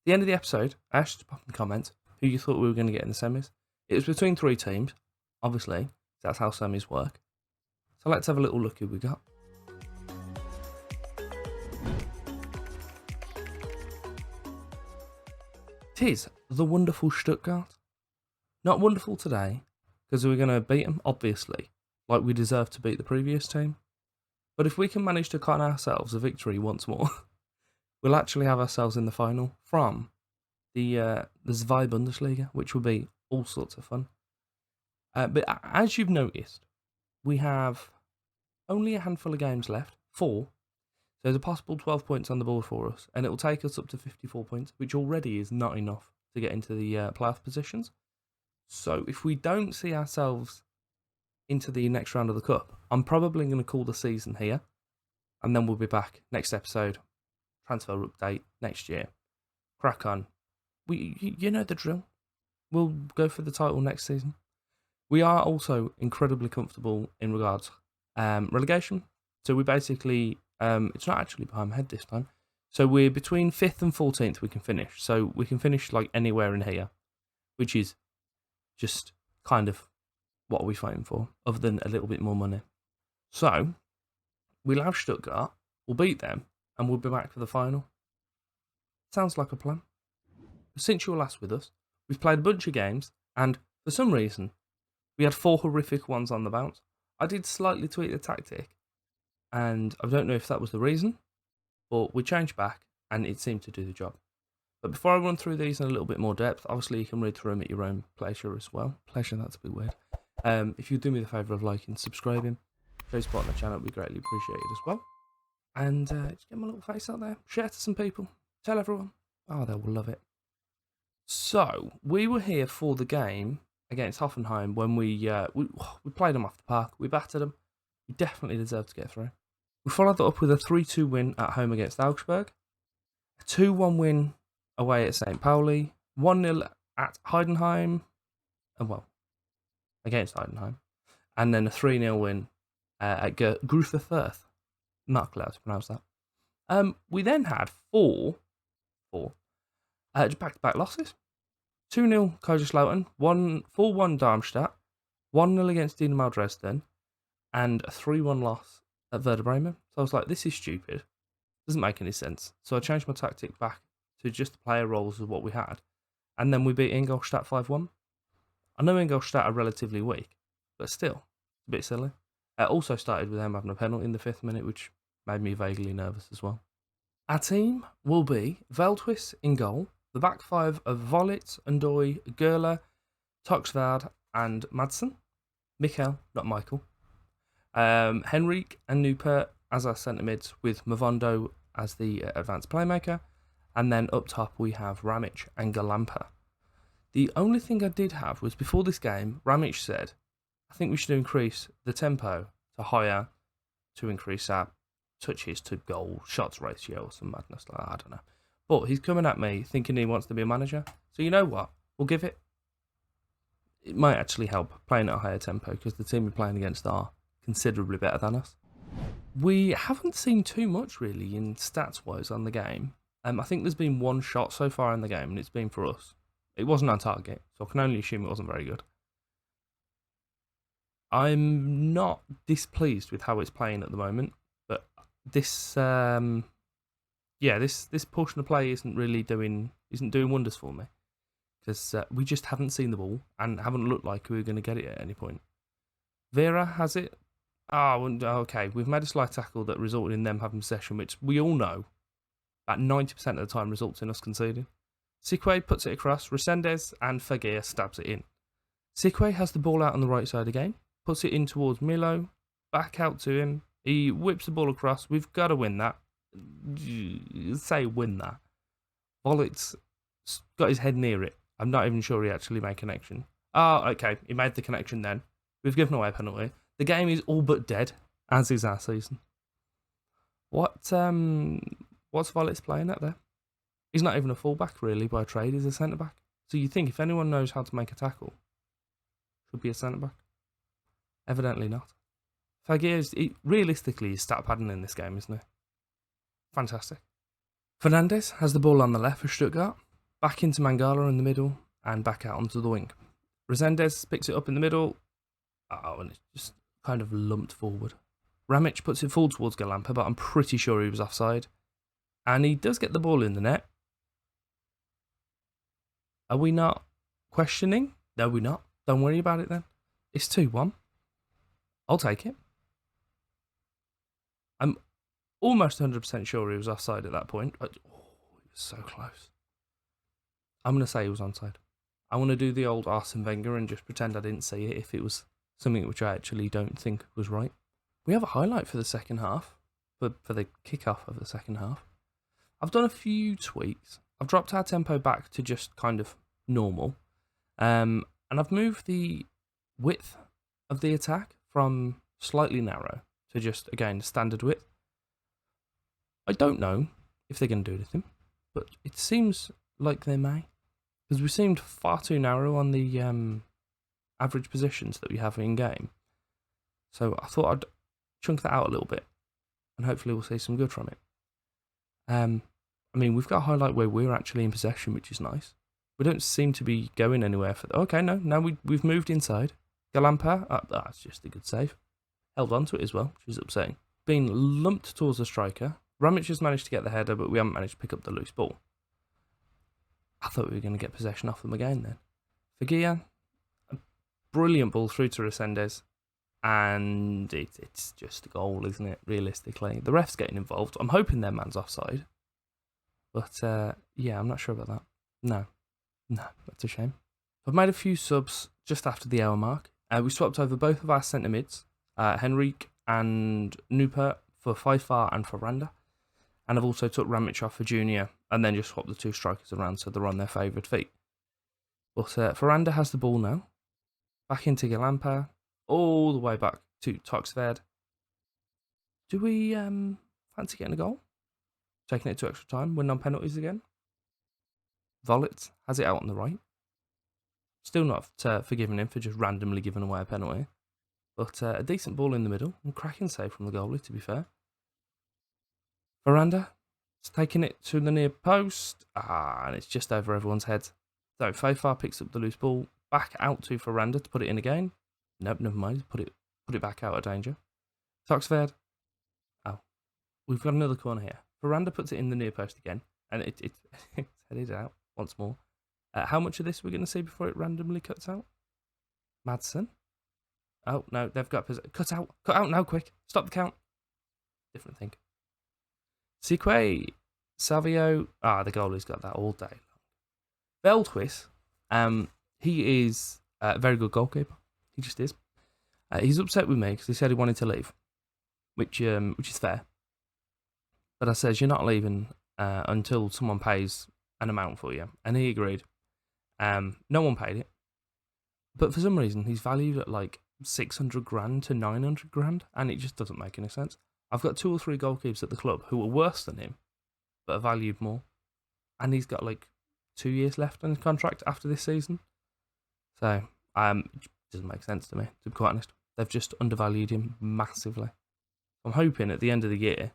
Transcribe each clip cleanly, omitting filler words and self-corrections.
the end of the episode, I asked you to pop in the comments who you thought we were going to get in the semis. It was between 3 teams, obviously. That's how semis work. So let's have a little look who we got. It is the wonderful Stuttgart. Not wonderful today, because we're going to beat them, obviously, like we deserve to beat the previous team. But if we can manage to con ourselves a victory once more, we'll actually have ourselves in the final from the Zwei Bundesliga, which will be all sorts of fun. But as you've noticed, we have only a handful of games left, 4. So there's a possible 12 points on the board for us, and it will take us up to 54 points, which already is not enough to get into the playoff positions. So if we don't see ourselves into the next round of the cup, I'm probably going to call the season here, and then we'll be back next episode, transfer update next year. Crack on. You know the drill. We'll go for the title next season. We are also incredibly comfortable in regards relegation. So we basically, it's not actually behind my head this time. So we're between 5th and 14th we can finish. So we can finish like anywhere in here, which is just kind of what are we fighting for, other than a little bit more money. So we'll have Stuttgart, we'll beat them, and we'll be back for the final. Sounds like a plan. Since you were last with us, we've played a bunch of games, and for some reason, we had 4 horrific ones on the bounce. I did slightly tweak the tactic, and I don't know if that was the reason, but we changed back, and it seemed to do the job. But before I run through these in a little bit more depth, obviously you can read through them at your own pleasure as well. Pleasure, that's a bit weird. If you do me the favour of liking, subscribing, show support on the channel, it would be greatly appreciated as well. And just get my little face out there, share to some people, tell everyone. Oh, they will love it. So, we were here for the game against Hoffenheim when we played them off the park. We battered them. We definitely deserved to get through. We followed that up with a 3-2 win at home against Augsburg, a 2-1 win away at St. Pauli, 1-0 at Heidenheim, against Heidenheim, and then a 3-0 win at Gruther Firth. Not allowed to pronounce that. We then had 4 back-to-back losses. 2-0 Kaiserslautern, 4-1 Darmstadt, 1-0 against Dynamo Dresden, and a 3-1 loss at Werder Bremen. So I was like, this is stupid. Doesn't make any sense. So I changed my tactic back to just the player roles of what we had. And then we beat Ingolstadt 5-1. I know Ingolstadt are relatively weak, but still, it's a bit silly. It also started with them having a penalty in the 5th minute, which made me vaguely nervous as well. Our team will be Veldhuis in goal, the back 5 of Vollitz, Ndoye, Gerler, Toxvard, and Madsen. Michael, not Michael. Henrique and Nupert as our centre mids, with Mavondo as the advanced playmaker. And then up top we have Ramic and Galampa. The only thing I did have was before this game, Ramic said, I think we should increase the tempo to higher to increase our touches to goal, shots ratio or some madness like that, I don't know. But he's coming at me thinking he wants to be a manager. So you know what? We'll give it. It might actually help playing at a higher tempo because the team we're playing against are considerably better than us. We haven't seen too much really in stats-wise on the game. I think there's been 1 shot so far in the game and it's been for us. It wasn't on target, so I can only assume it wasn't very good. I'm not displeased with how it's playing at the moment, but this this portion of play isn't doing wonders for me because we just haven't seen the ball and haven't looked like we were going to get it at any point. Vera has it. Okay, we've made a slide tackle that resulted in them having possession, which we all know about 90% of the time results in us conceding. Sikwe puts it across, Resendez and Fagir stabs it in. Sikwe has the ball out on the right side again, puts it in towards Milo, back out to him, he whips the ball across, we've got to win that. Say win that. Vollitz got his head near it, I'm not even sure he actually made connection. Okay, he made the connection then. We've given away a penalty. The game is all but dead, as is our season. What's Vollitz playing at there? He's not even a fullback really by trade, he's a centre-back. So you think if anyone knows how to make a tackle, should be a centre-back. Evidently not. Fagir's realistically is stat padding in this game, isn't he? Fantastic. Fernandez has the ball on the left for Stuttgart. Back into Mangala in the middle and back out onto the wing. Resendez picks it up in the middle. Oh, and it's just kind of lumped forward. Ramic puts it full towards Galampa, but I'm pretty sure he was offside. And he does get the ball in the net. Are we not questioning? No, we're not. Don't worry about it then. It's 2-1. I'll take it. I'm almost 100% sure he was offside at that point. Oh, he was so close. I'm going to say he was onside. I want to do the old Arsene Wenger and just pretend I didn't see it if it was something which I actually don't think was right. We have a highlight for the second half, for the kickoff of the second half. I've done a few tweaks. I've dropped our tempo back to just kind of normal. And I've moved the width of the attack from slightly narrow to just, again, standard width. I don't know if they're going to do anything, but it seems like they may. Because we seemed far too narrow on the average positions that we have in game. So I thought I'd chunk that out a little bit, and hopefully we'll see some good from it. I mean, we've got a highlight where we're actually in possession, which is nice. We don't seem to be going anywhere for... Okay, no, now we've moved inside. Galampa, that's just a good save. Held on to it as well, which is upsetting. Being lumped towards the striker. Ramic has managed to get the header, but we haven't managed to pick up the loose ball. I thought we were going to get possession off them again then. Fagia, a brilliant ball through to Resendez. And it's just a goal, isn't it, realistically? The ref's getting involved. I'm hoping their man's offside. But, yeah, I'm not sure about that. No, that's a shame. I've made a few subs just after the hour mark. We swapped over both of our centre mids, Henrique and Nupert, for Fifar and for Randa. And I've also took Ramic off for Junior, and then just swapped the two strikers around so they're on their favoured feet. But Ferranda has the ball now. Back into Galampa, all the way back to Toxved. Do we fancy getting a goal? Taking it to extra time, win on penalties again. Volit has it out on the right. Still not forgiving him for just randomly giving away a penalty. But a decent ball in the middle. And cracking save from the goalie, to be fair. Veranda is taking it to the near post. And it's just over everyone's heads. So Fafar picks up the loose ball. Back out to Veranda to put it in again. Nope, never mind. Put it back out of danger. Toxved. Oh, we've got another corner here. Veranda puts it in the near post again. And it's headed out once more. How much of this we're going to see before it randomly cuts out? Madsen. Oh, no, they've got... Cut out now, quick. Stop the count. Different thing. Sique. Savio. The goalie's got that all day. Veldhuis. He is a very good goalkeeper. He just is. He's upset with me because he said he wanted to leave. Which is fair. But I says, you're not leaving until someone pays an amount for you. And he agreed. No one paid it. But for some reason, he's valued at like 600 grand to 900 grand. And it just doesn't make any sense. I've got 2 or 3 goalkeepers at the club who are worse than him, but are valued more. And he's got like 2 years left on his contract after this season. So, it doesn't make sense to me, to be quite honest. They've just undervalued him massively. I'm hoping at the end of the year,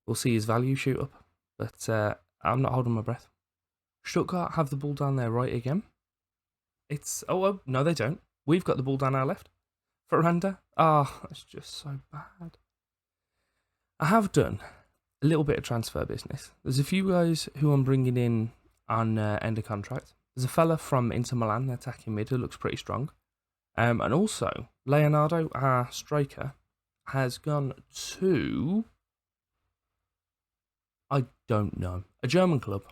we'll see his value shoot up. But I'm not holding my breath. Stuttgart have the ball down their right again. Oh, no, they don't. We've got the ball down our left. Veranda. That's just so bad. I have done a little bit of transfer business. There's a few guys who I'm bringing in on end of contract. There's a fella from Inter Milan, attacking mid, who looks pretty strong. And also, Leonardo, our striker, has gone to... I don't know. A German club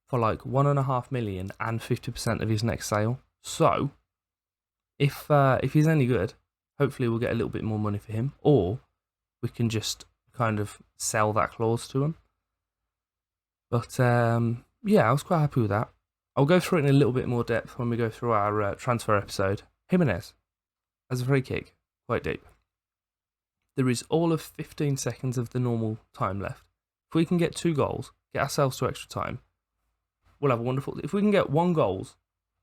for like 1.5 million and 50% of his next sale. So, if he's any good, hopefully we'll get a little bit more money for him. Or we can just kind of sell that clause to him. But, yeah, I was quite happy with that. I'll go through it in a little bit more depth when we go through our transfer episode. Jimenez has a free kick, quite deep. There is all of 15 seconds of the normal time left. If we can get 2 goals, get ourselves to extra time, we'll have a wonderful... If we can get 1 goal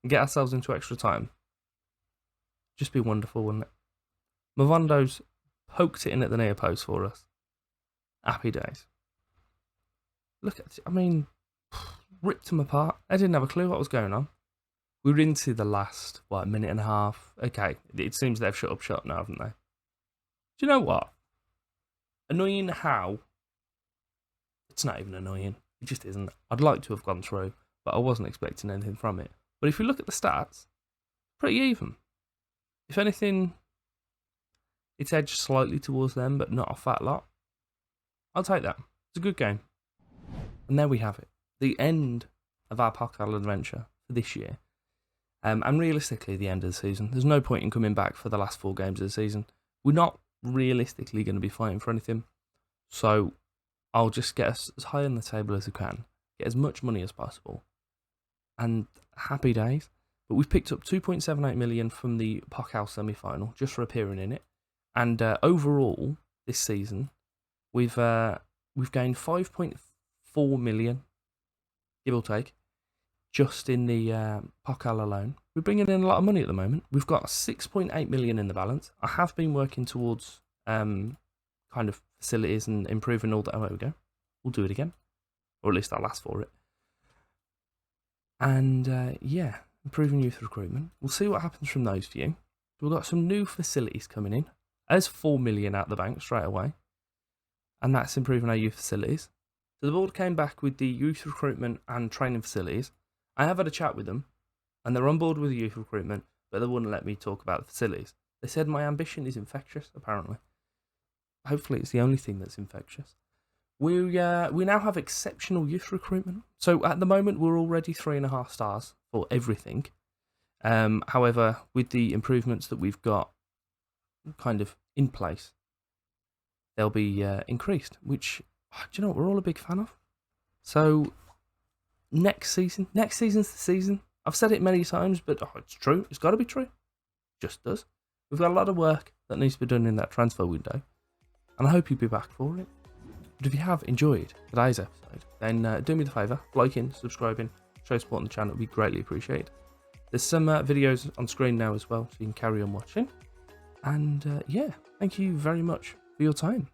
and get ourselves into extra time, just be wonderful, wouldn't it? Mavondo's poked it in at the near post for us. Happy days. Look at it. I mean, ripped them apart. I didn't have a clue what was going on. We were into the last, minute and a half. Okay, it seems they've shut up shop now, haven't they? Do you know what? Annoying how? It's not even annoying. It just isn't. I'd like to have gone through, but I wasn't expecting anything from it. But if you look at the stats, pretty even. If anything, it's edged slightly towards them, but not a fat lot. I'll take that. It's a good game. And there we have it. The end of our Pokal adventure for this year. And realistically, the end of the season. There's no point in coming back for the last 4 games of the season. We're not realistically going to be fighting for anything. So I'll just get us as high on the table as we can. Get as much money as possible. And happy days. But we've picked up 2.78 million from the Pokal Semi Final just for appearing in it. And overall, this season, we've gained 5.4 million, give or take, just in the Pokal alone. We're bringing in a lot of money at the moment. We've got 6.8 million in the balance. I have been working towards kind of facilities and improving all that. Oh, there we go. We'll do it again. Or at least I'll ask for it. And yeah, improving youth recruitment. We'll see what happens from those few. We've got some new facilities coming in. There's 4 million out the bank straight away. And that's improving our youth facilities. So the board came back with the youth recruitment and training facilities. I have had a chat with them, and they're on board with the youth recruitment, but they wouldn't let me talk about the facilities. They said my ambition is infectious, apparently. Hopefully it's the only thing that's infectious. We now have exceptional youth recruitment. So at the moment, we're already 3.5 stars for everything. However, with the improvements that we've got kind of in place, they'll be increased, which, do you know what, we're all a big fan of. So next season's the season. I've said it many times, but it's true. It's got to be true. Just does. We've got a lot of work that needs to be done in that transfer window, and I hope you'll be back for it. But if you have enjoyed today's episode, then do me the favour, liking, subscribing, show support on the channel. It would be greatly appreciated. There's some videos on screen now as well, so you can carry on watching. And yeah, thank you very much for your time.